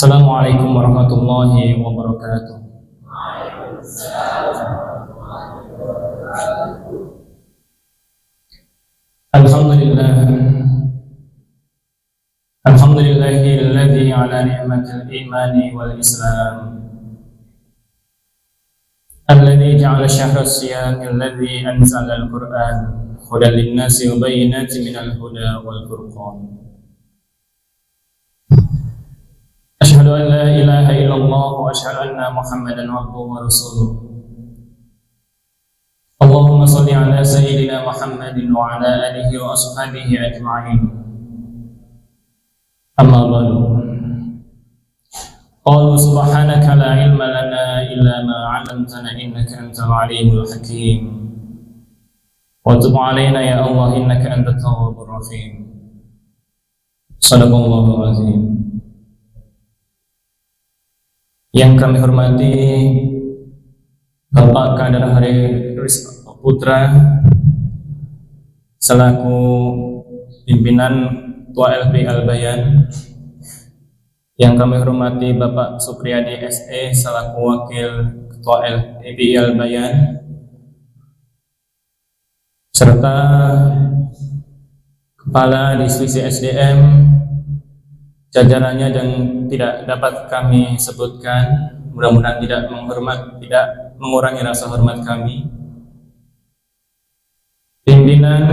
Assalamualaikum warahmatullahi wabarakatuh. Alhamdulillah. Alhamdulillahilladzi ala ni'matil imani wal islam. Alladzi ja'ala syahra siyami alladzi anzala al-Qur'an hudan lin-nasi wa bayyinatin minal huda wal furqan. Asyhadu an la ilaha illallah wa asyhadu anna Muhammadan abduhu wa rasuluh. Allahumma shalli ala sayyidina Muhammadin wa ala alihi wa ashabihi ajma'in. Amma ba'du. Qalu subhanaka la ilma lana illa ma 'allamtana innaka antal alimul hakim. Wa tub 'alaina ya Allah innaka antat tawwabur rahim. Shadaqallahu azim. Yang kami hormati Bapak Kader Haris Putra selaku pimpinan Tua LP Al-Bayan, yang kami hormati Bapak Supriyadi SE selaku Wakil Ketua LP Al-Bayan, serta Kepala Divisi SDM jajarannya dan tidak dapat kami sebutkan, mudah-mudahan tidak mengurangi rasa hormat kami. Pimpinan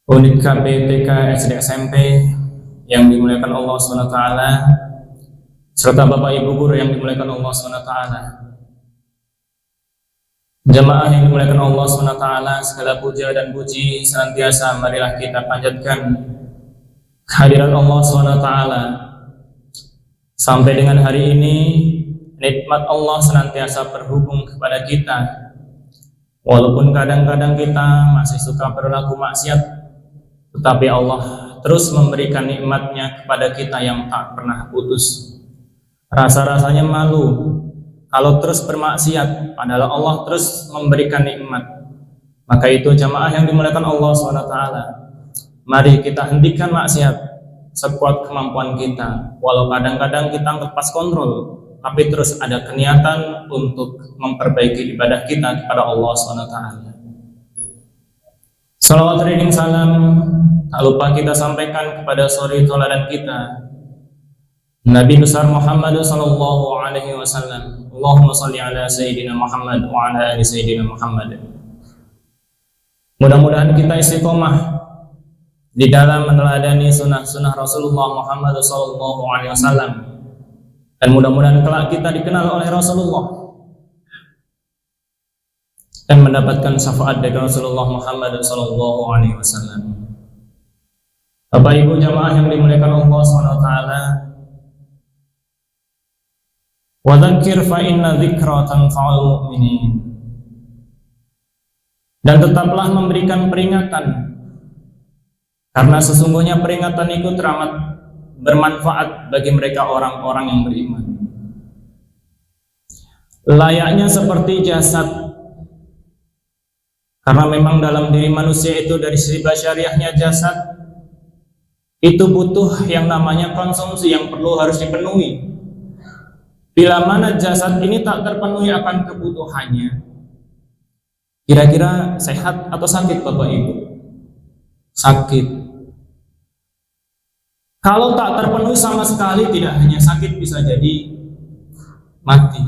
unit KPTK SD SMP yang dimuliakan Allah SWT, serta Bapak Ibu guru yang dimuliakan Allah SWT, jamaah yang dimuliakan Allah SWT, segala puja dan puji senantiasa marilah kita panjatkan kehadiran Allah SWT. Sampai dengan hari ini nikmat Allah senantiasa berhubung kepada kita. Walaupun kadang-kadang kita masih suka berlaku maksiat, tetapi Allah terus memberikan nikmatnya kepada kita yang tak pernah putus. Rasa-rasanya malu kalau terus bermaksiat, padahal Allah terus memberikan nikmat. Maka itu jamaah yang dimuliakan Allah SWT, mari kita hentikan maksiat sekuat kemampuan kita. Walau kadang-kadang kita lepas kontrol, tapi terus ada keniatan untuk memperbaiki ibadah kita kepada Allah SWT. Salawat ringing salam tak lupa kita sampaikan kepada suri tauladan kita, Nabi besar Muhammad sallallahu alaihi wasallam. Allahumma shalli ala sayyidina Muhammad wa ala ali sayyidina Muhammad. Mudah-mudahan kita istiqomah di dalam meneladani sunnah-sunnah Rasulullah Muhammad sallallahu alaihi wasallam, dan mudah-mudahan kelak kita dikenal oleh Rasulullah dan mendapatkan syafaat dari Rasulullah Muhammad sallallahu alaihi wasallam. Bapak Ibu jamaah yang dimuliakan Allah SWT, wa dzakir fa inna dzikra tanfa'ul mu'minin. Dan tetaplah memberikan peringatan, karena sesungguhnya peringatan itu teramat bermanfaat bagi mereka orang-orang yang beriman. Layaknya seperti jasad, karena memang dalam diri manusia itu dari sisi basyariahnya jasad itu butuh yang namanya konsumsi yang harus dipenuhi. Bila mana jasad ini tak terpenuhi akan kebutuhannya, kira-kira sehat atau sakit Bapak Ibu? Sakit. Kalau tak terpenuhi sama sekali, tidak hanya sakit, bisa jadi mati.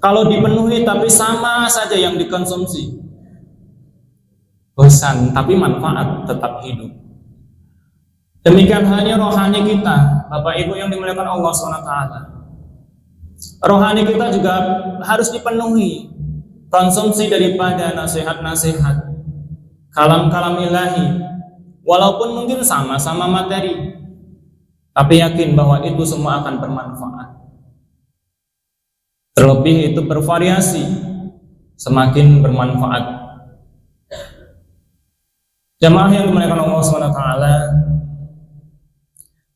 Kalau dipenuhi tapi sama saja yang dikonsumsi, bosan tapi manfaat, tetap hidup. Demikian halnya rohani kita, Bapak Ibu yang dimuliakan Allah SWT. Rohani kita juga harus dipenuhi konsumsi daripada nasihat-nasihat, kalam-kalam ilahi. Walaupun mungkin sama-sama materi, tapi yakin bahwa itu semua akan bermanfaat. Terlebih itu bervariasi, semakin bermanfaat. Jamaah yang dimuliakan Allah SWT,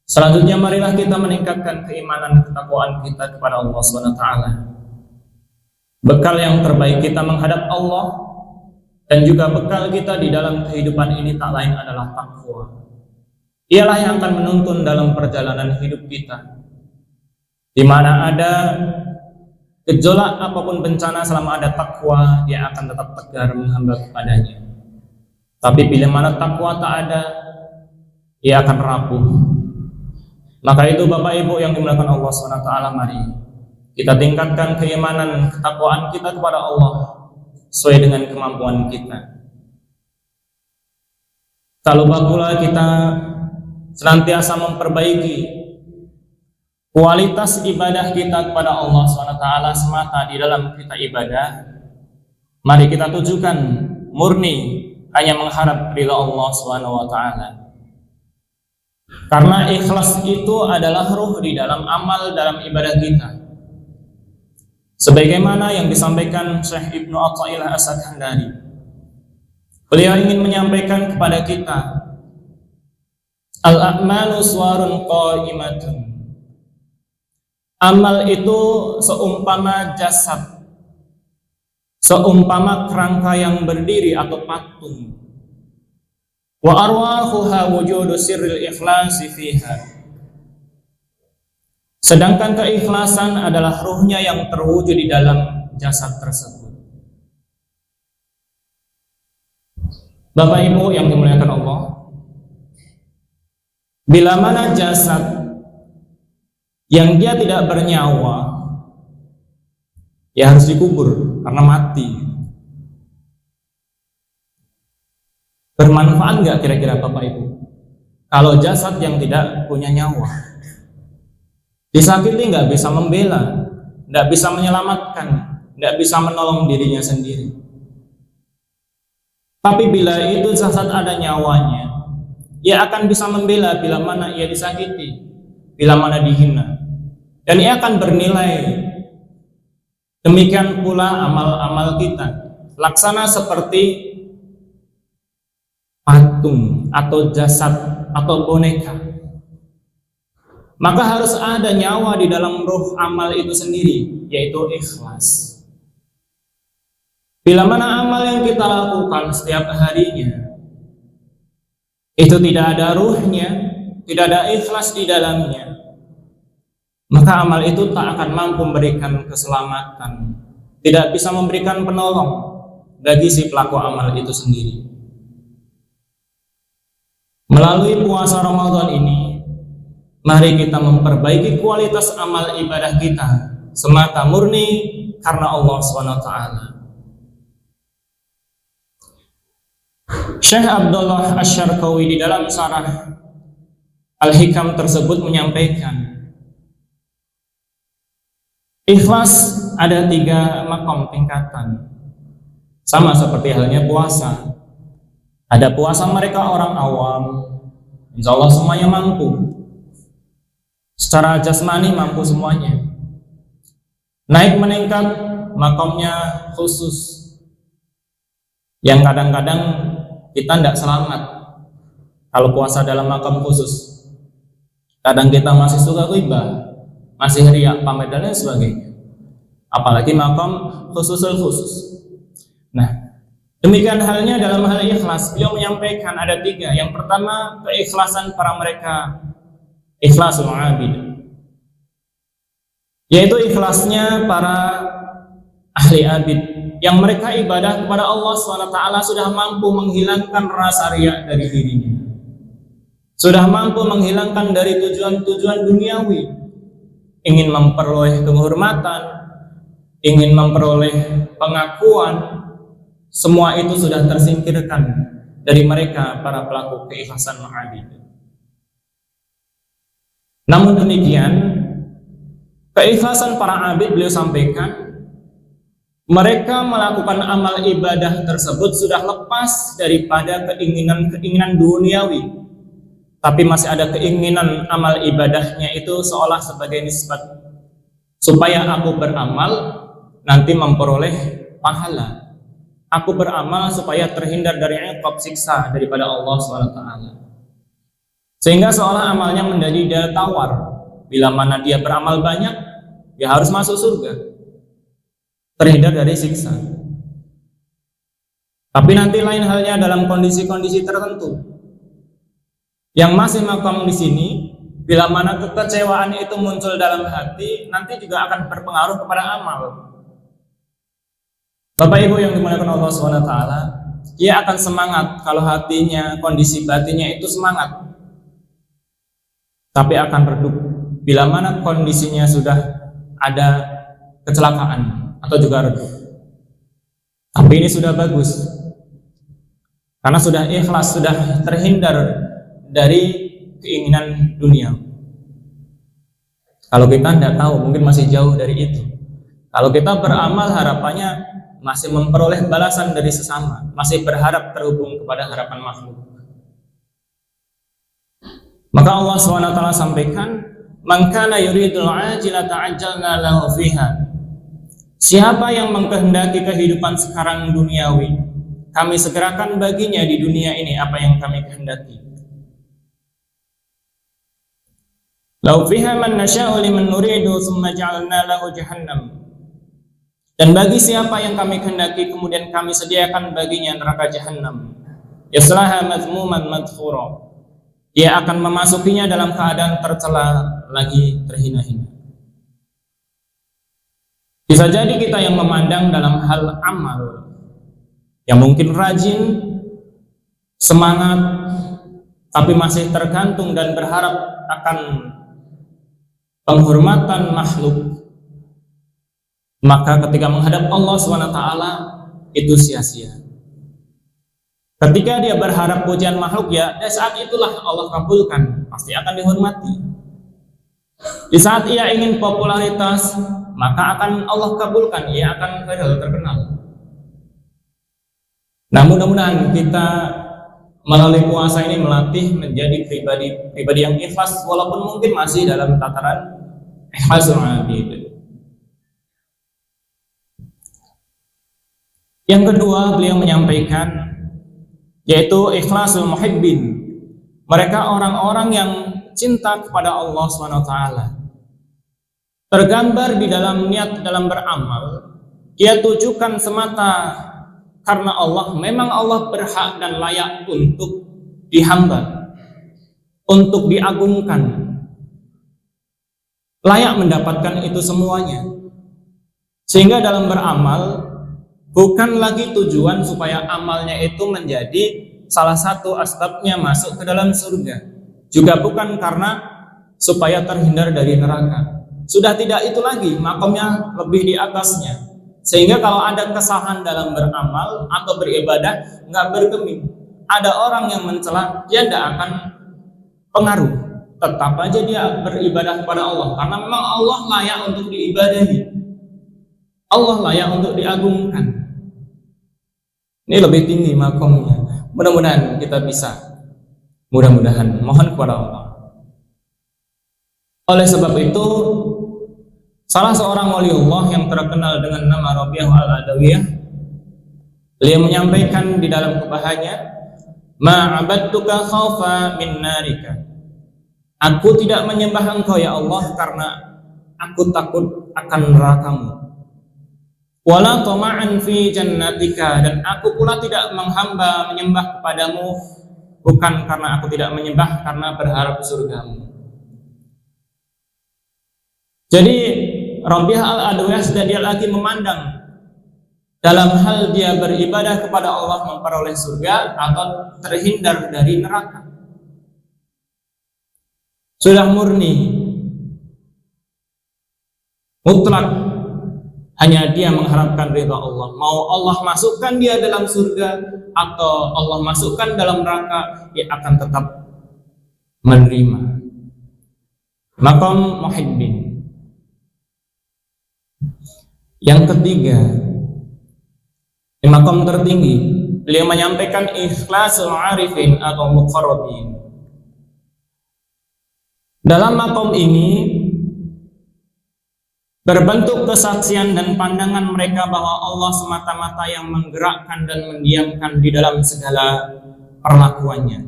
selanjutnya marilah kita meningkatkan keimanan ketakwaan kita kepada Allah SWT. Bekal yang terbaik kita menghadap Allah dan juga bekal kita di dalam kehidupan ini tak lain adalah takwa. Ialah yang akan menuntun dalam perjalanan hidup kita. Di mana ada gejolak apapun bencana, selama ada takwa, dia akan tetap tegar menghamba kepadanya. Tapi bila mana takwa tak ada, ia akan rapuh. Maka itu Bapak Ibu yang dimuliakan Allah SWT, mari kita tingkatkan keimanan, ketakwaan kita kepada Allah sesuai dengan kemampuan kita. Tak lupa pula kita senantiasa memperbaiki kualitas ibadah kita kepada Allah SWT semata di dalam kita ibadah. Mari kita tujukan murni hanya mengharap ridha Allah SWT. Karena ikhlas itu adalah ruh di dalam amal, dalam ibadah kita. Sebagaimana yang disampaikan Syekh Ibnu Athaillah As-Sakandari, beliau ingin menyampaikan kepada kita, al-a'malu suwarun qa'imatun. Amal itu seumpama jasad, seumpama kerangka yang berdiri atau patung. Wa arwahuha wujudu sirril ikhlasi fiha. Sedangkan keikhlasan adalah ruhnya yang terwujud di dalam jasad tersebut. Bapak Ibu yang dimuliakan Allah, bila mana jasad yang dia tidak bernyawa, ya harus dikubur karena mati. Bermanfaat nggak kira-kira Bapak Ibu kalau jasad yang tidak punya nyawa? Disakiti nggak bisa membela, nggak bisa menyelamatkan, nggak bisa menolong dirinya sendiri. Tapi bila itu jasad ada nyawanya, ia akan bisa membela bila mana ia disakiti, bila mana dihina, dan ia akan bernilai. Demikian pula amal-amal kita, laksana seperti patung atau jasad atau boneka. Maka harus ada nyawa di dalam ruh amal itu sendiri, yaitu ikhlas. Bila mana amal yang kita lakukan setiap harinya itu tidak ada ruhnya, tidak ada ikhlas di dalamnya, maka amal itu tak akan mampu memberikan keselamatan, tidak bisa memberikan penolong bagi si pelaku amal itu sendiri. Melalui puasa Ramadan ini, mari kita memperbaiki kualitas amal ibadah kita semata murni karena Allah SWT. Syekh Abdullah Asy-Syarqawi di dalam syarah Al-Hikam tersebut menyampaikan, ikhlas ada 3 makom tingkatan, sama seperti halnya puasa. Ada puasa mereka orang awam, insya Allah semuanya mampu, secara jasmani mampu semuanya. Naik meningkat makomnya khusus, yang kadang-kadang kita tidak selamat kalau puasa dalam makom khusus. Kadang kita masih suka ghibah, masih riak, pamer dan lain sebagainya, apalagi makom khusus. Nah, demikian halnya dalam hal ikhlas. Beliau menyampaikan ada 3. Yang pertama, keikhlasan para mereka ikhlasul abid, yaitu ikhlasnya para ahli abid, yang mereka ibadah kepada Allah SWT sudah mampu menghilangkan rasa riya dari dirinya, sudah mampu menghilangkan dari tujuan-tujuan duniawi, ingin memperoleh kehormatan, ingin memperoleh pengakuan, semua itu sudah tersingkirkan dari mereka para pelaku keikhlasan abid. Namun demikian, keikhlasan para abid, beliau sampaikan, mereka melakukan amal ibadah tersebut sudah lepas daripada keinginan duniawi, tapi masih ada keinginan amal ibadahnya itu seolah sebagai nisbat, supaya aku beramal nanti memperoleh pahala, aku beramal supaya terhindar dari iqab siksa daripada Allah SWT. Sehingga seolah amalnya menjadi daya tawar, bila mana dia beramal banyak, dia harus masuk surga, terhindar dari siksa. Tapi nanti lain halnya dalam kondisi-kondisi tertentu, Yang masih makom di sini, bila mana kekecewaan itu muncul dalam hati, nanti juga akan berpengaruh kepada amal. Bapak Ibu yang dimuliakan Allah SWT, dia akan semangat kalau hatinya, kondisi batinnya itu semangat, tapi akan redup bila mana kondisinya sudah ada kecelakaan atau juga redup. Tapi ini sudah bagus, karena sudah ikhlas, sudah terhindar dari keinginan dunia. Kalau kita tidak tahu, mungkin masih jauh dari itu. Kalau kita beramal, harapannya masih memperoleh balasan dari sesama, masih berharap terhubung kepada harapan makhluk. Maka Allah SWT sampaikan, "Man kana yuridul ajilata ajjalna lahu fiha." Siapa yang mengkehendaki kehidupan sekarang duniawi, kami segerakan baginya di dunia ini apa yang kami kehendaki. Lau fiha man nasya'u liman nuridu tsumma ja'alna lahu jahannam. Dan bagi siapa yang kami kehendaki kemudian kami sediakan baginya neraka jahanam. Yaslaha mazmuman madkhura. Dia akan memasukinya dalam keadaan tercela lagi terhina-hina. Bisa jadi kita yang memandang dalam hal amal, yang mungkin rajin, semangat, tapi masih tergantung dan berharap akan penghormatan makhluk, maka ketika menghadap Allah SWT itu sia-sia. Ketika dia berharap pujian makhluk, ya saat itulah Allah kabulkan, pasti akan dihormati. Di saat ia ingin popularitas, maka akan Allah kabulkan, ia akan viral, terkenal. Nah, mudah-mudahan kita melalui puasa ini melatih menjadi pribadi yang ikhlas, walaupun mungkin masih dalam tataran ikhlasul abid. Yang kedua, beliau menyampaikan yaitu ikhlasul muhibbin. Mereka orang-orang yang cinta kepada Allah SWT. Tergambar di dalam niat dalam beramal, dia tujukan semata karena Allah. Memang Allah berhak dan layak untuk dihamba, untuk diagungkan, layak mendapatkan itu semuanya. Sehingga dalam beramal bukan lagi tujuan supaya amalnya itu menjadi salah satu asbabnya masuk ke dalam surga, juga bukan karena supaya terhindar dari neraka. Sudah tidak itu lagi, makamnya lebih di atasnya. Sehingga kalau ada kesalahan dalam beramal atau beribadah, nggak bergeming. Ada orang yang mencela, dia tidak akan pengaruh. Tetap aja dia beribadah kepada Allah, karena memang Allah layak untuk diibadahi. Allah layak untuk diagungkan. Ini lebih tinggi makomnya. Mudah-mudahan kita bisa. Mudah-mudahan. Mohon kepada Allah. Oleh sebab itu, salah seorang waliullah yang terkenal dengan nama Rabi'ah al-Adawiyah, beliau menyampaikan di dalam kubahanya, "Ma'abadtuka khaufa min narika." Aku tidak menyembah engkau ya Allah karena aku takut akan nerakamu. Wala tama'an fi jannatika, dan aku pula tidak menyembah kepadamu bukan karena aku tidak menyembah karena berharap surgamu. Jadi Rabi'ah al-Adawiyah sudah dia lagi memandang dalam hal dia beribadah kepada Allah memperoleh surga atau terhindar dari neraka. Sudah murni, mutlak. Hanya dia mengharapkan ridha Allah. Mau Allah masukkan dia dalam surga atau Allah masukkan dalam neraka, dia akan tetap menerima. Maqam muhibbin. Yang ketiga, di maqam tertinggi, beliau menyampaikan ikhlasul arifin atau muqarrabin. Dalam maqam ini berbentuk kesaksian dan pandangan mereka bahwa Allah semata-mata yang menggerakkan dan mendiamkan di dalam segala perlakuannya.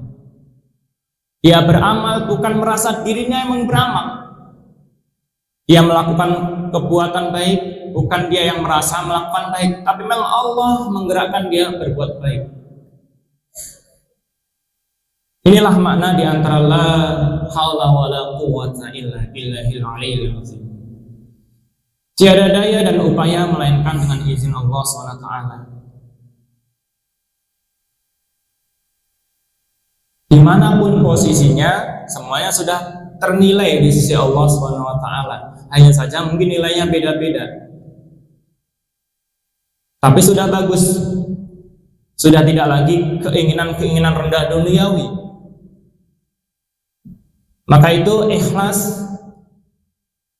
Dia beramal bukan merasa dirinya yang beramal. Dia melakukan kebuatan baik, bukan dia yang merasa melakukan baik, tapi memang Allah menggerakkan dia berbuat baik. Inilah makna di antara la haula wala quwwata illa billahil aliyyil azim. Tiada daya dan upaya melainkan dengan izin Allah SWT. Dimanapun posisinya, semuanya sudah ternilai di sisi Allah SWT. Hanya saja mungkin nilainya beda-beda, tapi sudah bagus. Sudah tidak lagi keinginan-keinginan rendah duniawi. Maka itu ikhlas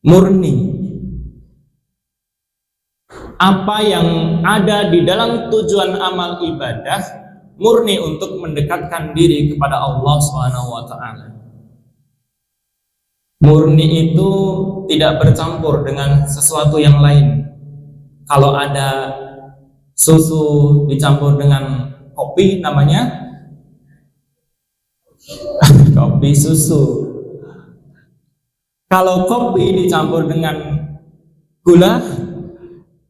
murni. Apa yang ada di dalam tujuan amal ibadah murni untuk mendekatkan diri kepada Allah SWT. Murni itu tidak bercampur dengan sesuatu yang lain. Kalau ada susu dicampur dengan kopi, namanya kopi susu. Kalau kopi dicampur dengan gula,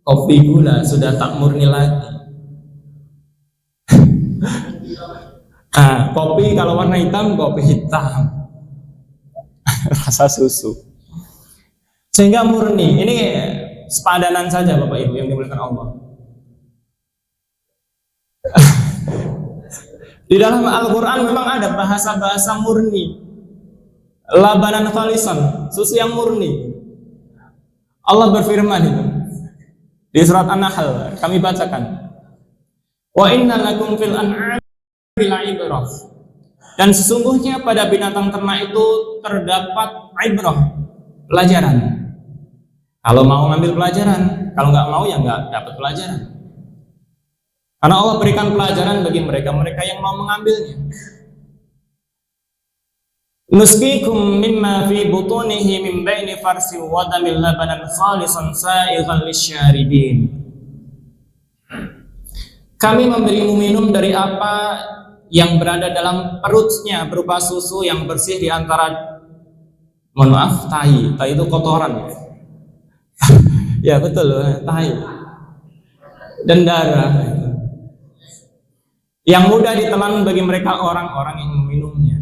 kopi gula, sudah tak murni lagi. Nah, kopi kalau warna hitam, kopi hitam. Rasa susu. Sehingga murni. Ini sepadanan saja Bapak Ibu yang dimuliakan Allah. Di dalam Al-Quran memang ada bahasa-bahasa murni. Labanan khalisan, susu yang murni. Allah berfirman itu di surat An-Nahl, kami bacakan. Wa inna lakum fil an'ami la'ibrah. Dan sesungguhnya pada binatang ternak itu terdapat ibrah, pelajaran. Kalau mau ngambil pelajaran, kalau nggak mau ya nggak dapat pelajaran. Karena Allah berikan pelajaran bagi mereka yang mau mengambilnya. Nusqikum mimma fi butunihi min baini farsi wa damil labanan khalisan sa'igan lisyaribin. Kami memberimu minum dari apa yang berada dalam perutnya berupa susu yang bersih di antara, mohon maaf, tai itu kotoran. Ya betul, tai dan darah yang mudah ditelan bagi mereka orang-orang yang meminumnya.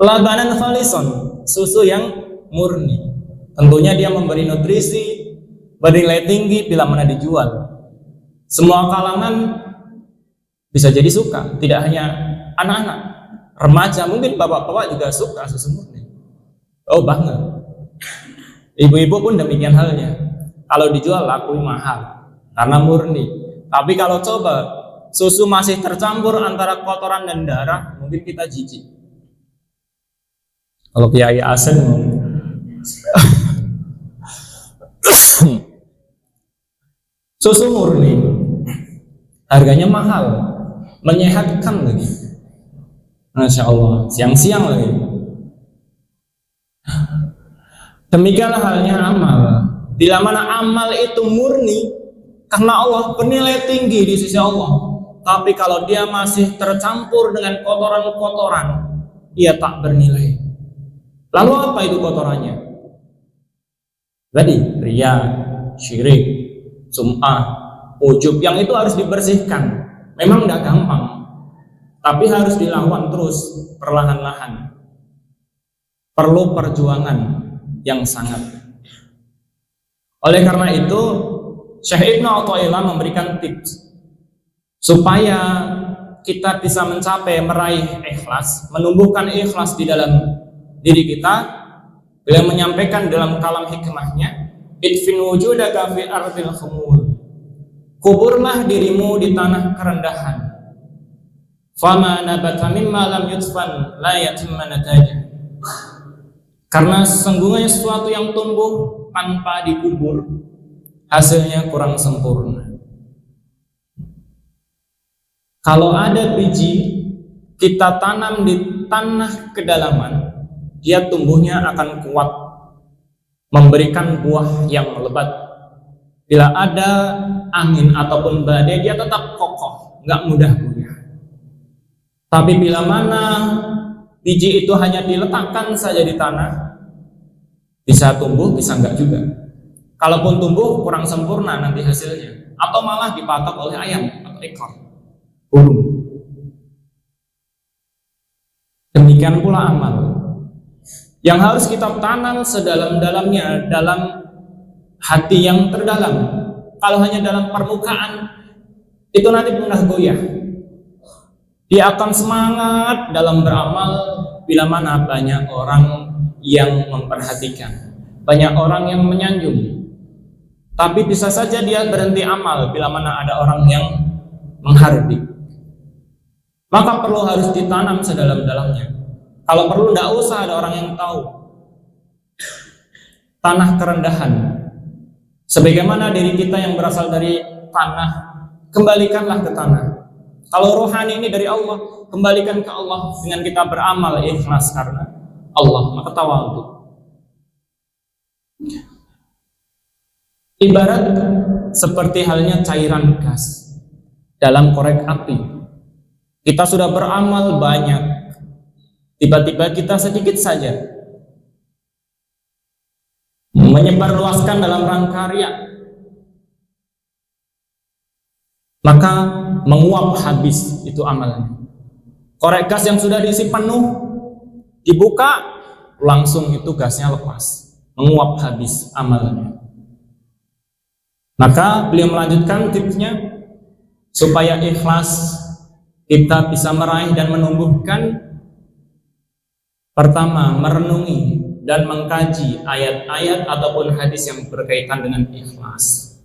Labanan khalison, susu yang murni. Tentunya dia memberi nutrisi bernilai tinggi bila mana dijual. Semua kalangan bisa jadi suka, tidak hanya anak-anak, remaja, mungkin bapak-bapak juga suka susu murni. Oh banget. Ibu-ibu pun demikian halnya. Kalau dijual laku mahal karena murni. Tapi kalau coba susu masih tercampur antara kotoran dan darah, mungkin kita jijik. Kalau Kiai Asen susu murni harganya mahal, menyehatkan lagi. Masya Allah, siang-siang lagi. Demikianlah halnya amal. Bila mana amal itu murni karena Allah, bernilai tinggi di sisi Allah. Tapi kalau dia masih tercampur dengan kotoran-kotoran, dia tak bernilai. Lalu apa itu kotorannya? Tadi riya, syirik, sum'ah, ujub, yang itu harus dibersihkan. Memang tidak gampang, tapi harus dilawan terus perlahan-lahan. Perlu perjuangan yang sangat. Oleh karena itu, Syekh Ibnu Athaillah memberikan tips supaya kita bisa mencapai meraih ikhlas, menumbuhkan ikhlas di dalam diri kita. Beliau menyampaikan dalam kalam hikmahnya, idfin wujudaka fi ardil khumul. Kuburlah dirimu di tanah kerendahan. Fama nabata mimma lam yudfan la yatimma nataja. Karena sesungguhnya sesuatu yang tumbuh tanpa dikubur, hasilnya kurang sempurna. Kalau ada biji kita tanam di tanah kedalaman, dia tumbuhnya akan kuat, memberikan buah yang lebat. Bila ada angin ataupun badai, dia tetap kokoh, nggak mudah goyah. Tapi bila mana biji itu hanya diletakkan saja di tanah, bisa tumbuh, bisa enggak juga. Kalaupun tumbuh kurang sempurna nanti hasilnya, atau malah dipatok oleh ayam atau ekor burung. Demikian pula amal yang harus kita tanam sedalam-dalamnya dalam hati yang terdalam. Kalau hanya dalam permukaan, itu nanti mudah goyah. Dia akan semangat dalam beramal bila mana banyak orang yang memperhatikan, banyak orang yang menyanjung. Tapi bisa saja dia berhenti amal bila mana ada orang yang menghardik. Maka perlu harus ditanam sedalam-dalamnya. Kalau perlu tidak usah ada orang yang tahu. Tanah kerendahan. Sebagaimana diri kita yang berasal dari tanah, kembalikanlah ke tanah. Kalau rohani ini dari Allah, kembalikan ke Allah dengan kita beramal ikhlas karena Allah, maka tawadhu. Ibarat seperti halnya cairan gas dalam korek api. Kita sudah beramal banyak, tiba-tiba kita sedikit saja menyebarluaskan dalam rangka riya, maka menguap habis itu amalnya. Korek gas yang sudah diisi penuh dibuka, langsung itu gasnya lepas, menguap habis amalnya. Maka beliau melanjutkan tipsnya supaya ikhlas kita bisa meraih dan menumbuhkan. Pertama, merenungi dan mengkaji ayat-ayat ataupun hadis yang berkaitan dengan ikhlas.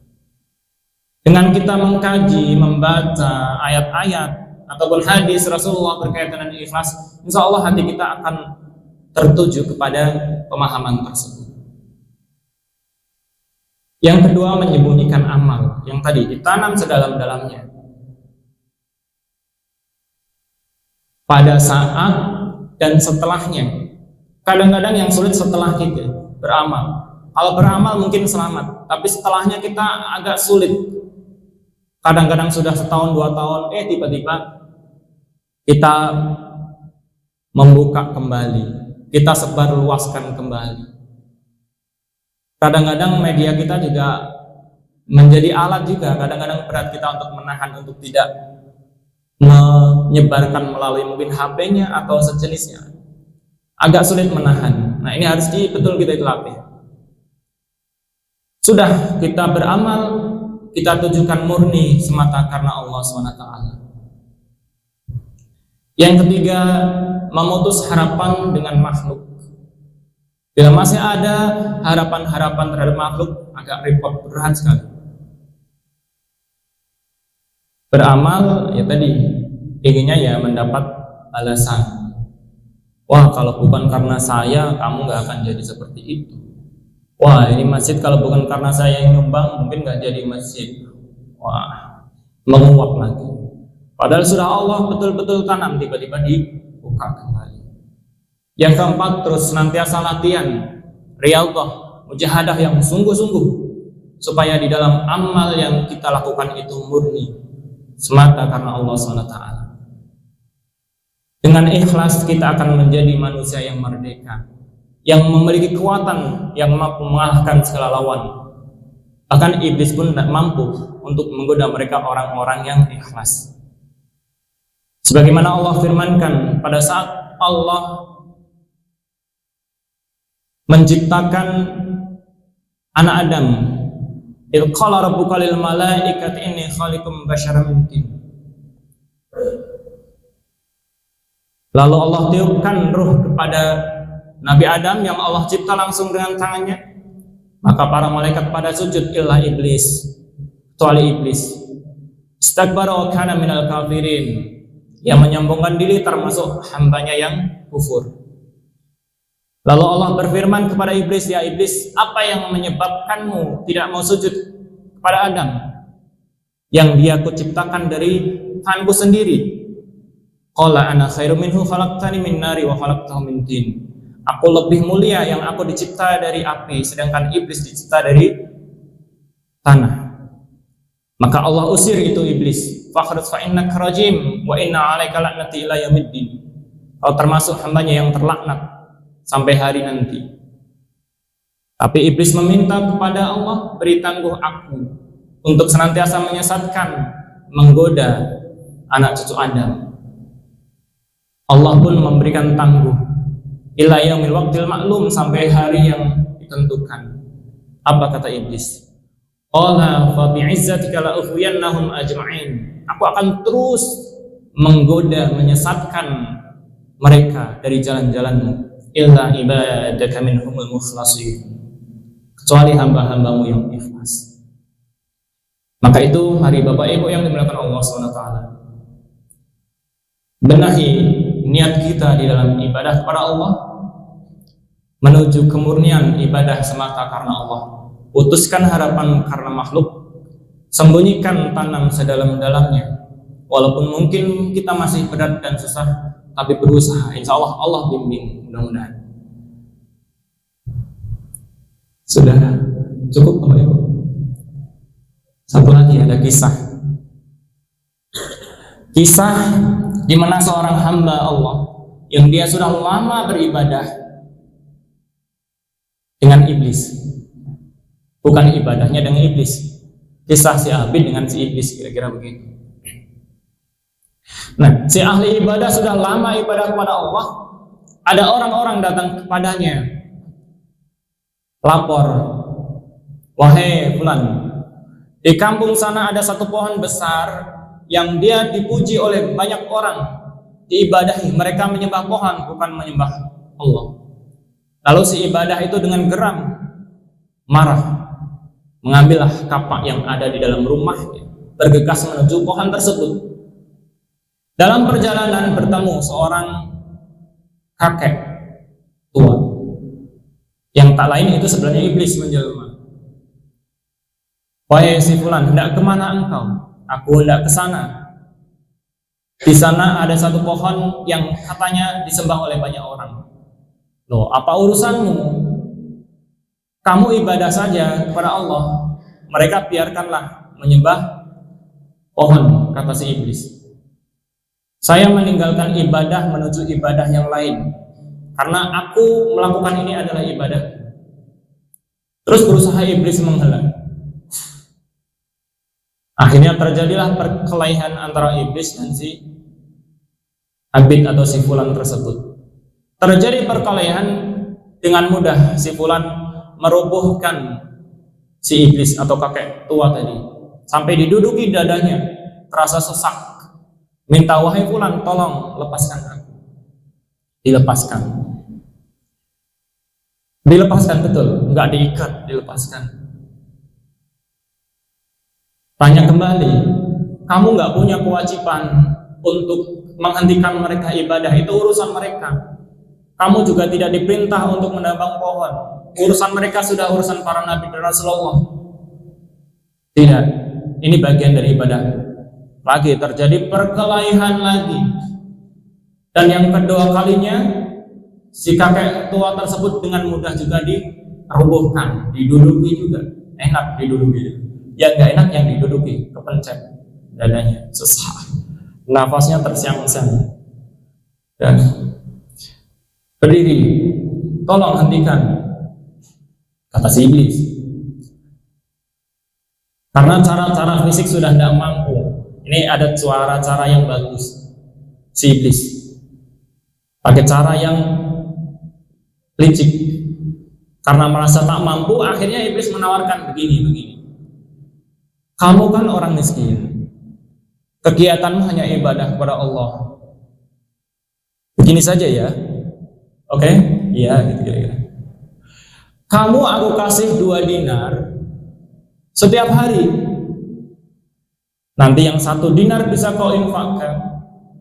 Dengan kita mengkaji, membaca ayat-ayat ataupun hadis Rasulullah berkaitan dengan ikhlas, insya Allah hati kita akan tertuju kepada pemahaman tersebut. Yang kedua, menyembunyikan amal yang tadi ditanam sedalam-dalamnya. Pada saat dan setelahnya. Kadang-kadang yang sulit setelah kita beramal. Kalau beramal mungkin selamat, tapi setelahnya kita agak sulit. Kadang-kadang sudah setahun, 2 tahun, tiba-tiba kita membuka kembali, kita sebarluaskan kembali. Kadang-kadang media kita juga menjadi alat juga, kadang-kadang berat kita untuk menahan, untuk tidak menyebarkan melalui mungkin HP-nya atau sejenisnya. Agak sulit menahan. Nah, ini harus betul kita itu latih. Sudah kita beramal, kita tujukan murni semata karena Allah SWT. Yang ketiga, memutus harapan dengan makhluk. Bila masih ada harapan-harapan terhadap makhluk, agak repot, berat sekali. Beramal, ya tadi, inginnya ya mendapat balasan. Wah, kalau bukan karena saya, kamu gak akan jadi seperti itu. Wah, ini masjid kalau bukan karena saya yang nyumbang, mungkin gak jadi masjid. Wah, menguap lagi. Padahal sudah Allah betul-betul tanam, tiba-tiba dibuka kembali. Yang keempat, terus senantiasa latihan riyadhah, mujahadah yang sungguh-sungguh, supaya di dalam amal yang kita lakukan itu murni semata karena Allah SWT. Dengan ikhlas kita akan menjadi manusia yang merdeka, yang memiliki kekuatan yang mampu mengalahkan segala lawan. Bahkan iblis pun tidak mampu untuk menggoda mereka orang-orang yang ikhlas. Sebagaimana Allah firmankan pada saat Allah menciptakan anak Adam, idh qala rabbuka lil malaikati inni khaliqum basyaran min tin. Lalu Allah tiupkan ruh kepada Nabi Adam yang Allah cipta langsung dengan tangannya. Maka para malaikat pada sujud illa iblis, kecuali iblis. Istakbara wa kana minal kafirin, yang menyombongkan diri termasuk hambanya yang kufur. Lalu Allah berfirman kepada iblis, ya iblis, apa yang menyebabkanmu tidak mau sujud kepada Adam yang dia kuciptakan dari tanganku sendiri? Qala ana khairum minhu khalaqtani min nari wa khalaqtahu min tin. Aku lebih mulia yang aku dicipta dari api, sedangkan iblis dicipta dari tanah. Maka Allah usir itu iblis. Fakhruj fa innaka rajim wa inna 'alaika la'nati ila yaumiddin. Kau termasuk hambanya yang terlaknat sampai hari nanti. Tapi iblis meminta kepada Allah, beri tangguh aku untuk senantiasa menyesatkan, menggoda anak cucu Adam. Allah pun memberikan tangguh ila yaumil waqtil maklum, sampai hari yang ditentukan. Apa kata iblis? Qala fa bi'izzatika la ughwiyannahum ajma'in. Aku akan terus menggoda, menyesatkan mereka dari jalan-jalanmu, illa ibadaka minhumul mukhlasin, kecuali hamba-hambamu yang ikhlas. Maka itu, hari Bapak Ibu yang dimuliakan Allah SWT, benahi niat kita di dalam ibadah kepada Allah, menuju kemurnian ibadah semata karena Allah. Putuskan harapan karena makhluk, sembunyikan tanam sedalam-dalamnya. Walaupun mungkin kita masih berat dan susah, tapi berusaha, insya Allah Allah bimbing, mudah-mudahan. Sudah cukup Bapak Ibu? Satu lagi, ada kisah di mana seorang hamba Allah yang dia sudah lama beribadah dengan iblis. Bukan ibadahnya dengan iblis. Kisah si Abid dengan si iblis, kira-kira begitu. Nah, si ahli ibadah sudah lama ibadah kepada Allah. Ada orang-orang datang kepadanya, lapor, wahai fulan, di kampung sana ada satu pohon besar yang dia dipuji oleh banyak orang, diibadahi. Mereka menyembah pohon, bukan menyembah Allah. Lalu si ibadah itu dengan geram, marah, mengambillah kapak yang ada di dalam rumahnya, bergegas menuju pohon tersebut. Dalam perjalanan bertemu seorang kakek tua, yang tak lain itu sebenarnya iblis menjelma. Wahai si fulan, hendak kemana engkau? Aku hendak ke sana. Di sana ada satu pohon yang katanya disembah oleh banyak orang. Loh, apa urusanmu? Kamu ibadah saja kepada Allah, mereka biarkanlah menyembah pohon, kata si iblis. Saya meninggalkan ibadah menuju ibadah yang lain, karena aku melakukan ini adalah ibadah. Terus berusaha iblis menghela. Akhirnya terjadilah perkelahian antara iblis dan si Abid atau si fulan tersebut. Terjadi perkelahian, dengan mudah si fulan merobohkan si iblis atau kakek tua tadi, sampai diduduki dadanya, terasa sesak. Minta, wahai fulan, tolong lepaskan aku. Dilepaskan betul, nggak diikat, dilepaskan. Tanya kembali, kamu nggak punya kewajiban untuk menghentikan mereka ibadah, itu urusan mereka. Kamu juga tidak diperintah untuk menebang pohon. Urusan mereka sudah urusan para nabi dan Rasulullah. Tidak, ini bagian dari ibadah. Lagi terjadi perkelahian lagi, dan yang kedua kalinya si kakek tua tersebut dengan mudah juga dirobohkan, diduduki juga. Enak diduduki, ya nggak enak yang diduduki, kepencet dadanya, sesak, nafasnya tersiang-siang, dan berdiri, tolong hentikan, kata si iblis. Karena cara-cara fisik sudah tidak mampu. Ini ada cara yang bagus. Si iblis pakai cara yang licik. Karena merasa tak mampu, akhirnya iblis menawarkan begini. Kamu kan orang miskin, kegiatanmu hanya ibadah kepada Allah. Begini saja ya. Oke? Iya, gitu kira-kira. Kamu aku kasih 2 dinar setiap hari. Nanti yang 1 dinar bisa kau infakkan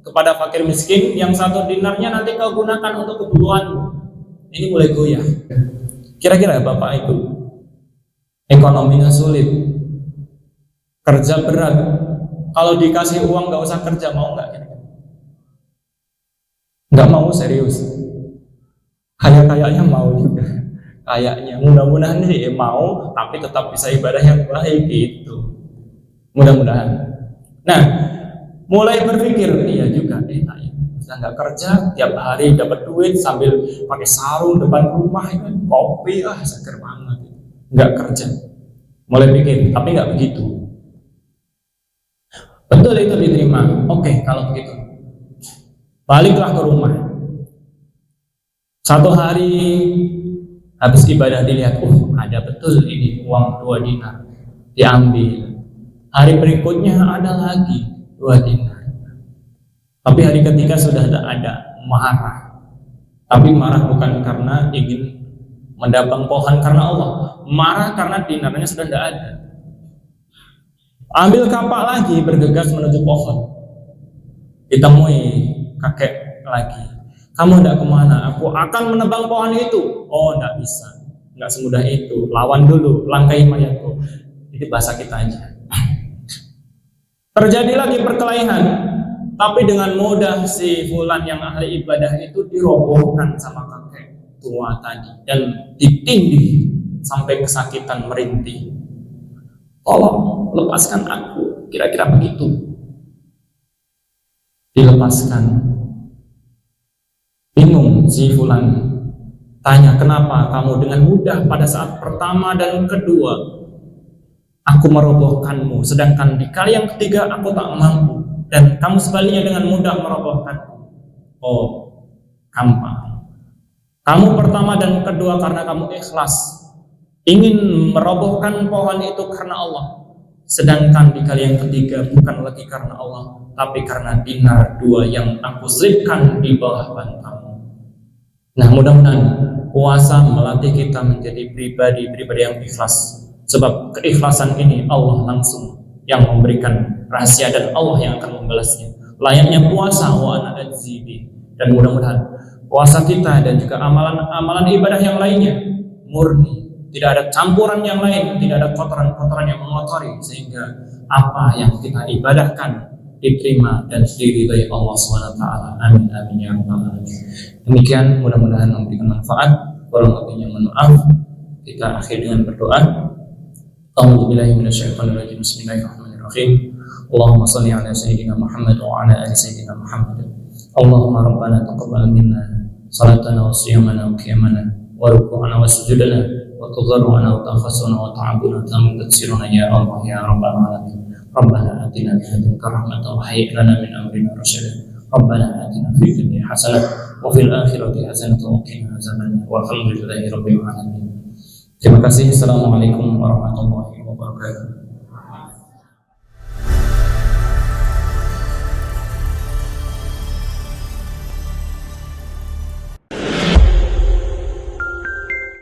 kepada fakir miskin, yang 1 dinarnya nanti kau gunakan untuk kebutuhanmu. Ini mulai goyah. Kira-kira Bapak Ibu, ekonominya sulit, kerja berat. Kalau dikasih uang nggak usah kerja, mau nggak? Nggak mau, serius. Kayaknya mau juga. Kayaknya, mudah-mudahan sih mau, tapi tetap bisa ibadah yang baik gitu. Mudah-mudahan. Nah, mulai berpikir, iya juga, enak ya. Bisa nggak kerja, tiap hari dapat duit sambil pakai sarung depan rumah, ya, kopi, seger banget. Nggak kerja. Mulai pikir, tapi nggak begitu. Betul itu diterima. Oke, kalau begitu. Baliklah ke rumah. Satu hari habis ibadah dilihat, ada betul ini uang 2 dinar, diambil. Hari berikutnya ada lagi 2 dinar. Tapi hari ketiga sudah tidak ada, marah. Tapi marah bukan karena ingin mendapang pohon karena Allah, marah karena dinarnya sudah tidak ada. Ambil kapak lagi, bergegas menuju pohon. Ditemui kakek lagi. Kamu hendak kemana? Aku akan menebang pohon itu. Oh, tidak bisa, nggak semudah itu. Lawan dulu, langkahi mayatku. Itu bahasa kita aja. Terjadi lagi perkelahian, tapi dengan mudah si fulan yang ahli ibadah itu dirobohkan sama kakek tua tadi dan ditindih sampai kesakitan merintih. Tolong lepaskan aku, kira-kira begitu. Dilepaskan. Bingung si fulan, tanya, kenapa kamu dengan mudah pada saat pertama dan kedua aku merobohkanmu, sedangkan di kali yang ketiga aku tak mampu, dan kamu sebaliknya dengan mudah merobohkanku. Oh, gampang. Kamu pertama dan kedua karena kamu ikhlas ingin merobohkan pohon itu karena Allah, sedangkan di kali yang ketiga bukan lagi karena Allah, tapi karena dinar 2 yang aku selipkan di bawah bantalmu. Nah, mudah-mudahan puasa melatih kita menjadi pribadi yang ikhlas. Sebab keikhlasan ini Allah langsung yang memberikan rahasia dan Allah yang akan membalasnya. Layaknya puasa wa ana ajzibi. Dan mudah-mudahan puasa kita dan juga amalan ibadah yang lainnya murni, tidak ada campuran yang lain, tidak ada kotoran-kotoran yang mengotori, sehingga apa yang kita ibadahkan diterima dan diridhai Allah SWT. Amin amin ya rabbal alamin. Demikian, mudah-mudahan memberikan manfaat. Kurang lebihnya mohon maaf. Kita akhir dengan berdoa. A'udzubillahi minasyaitonir rajim. Bismillahirrahmanirrahim. Allahumma shalli ala sayyidina Muhammad wa ala ali sayyidina Muhammad. Allahumma rabbana taqabbal minna salatana wa siyamana wa qiyamana wa ruku'ana wa sujudana wa tadarru'ana wa tafassuna wa ta'abuna wa taksiruna ya Allah ya rabbal alamin. Rabbana atina min ladunka rahmatan wa hayyi lana min amrina rasyada. Rabbana atina fid dunya hasanah wa fil akhirati hasanah wa qina adzabannar. Walhamdulillahi rabbil alamin. Terima kasih. Assalamualaikum warahmatullahi wabarakatuh.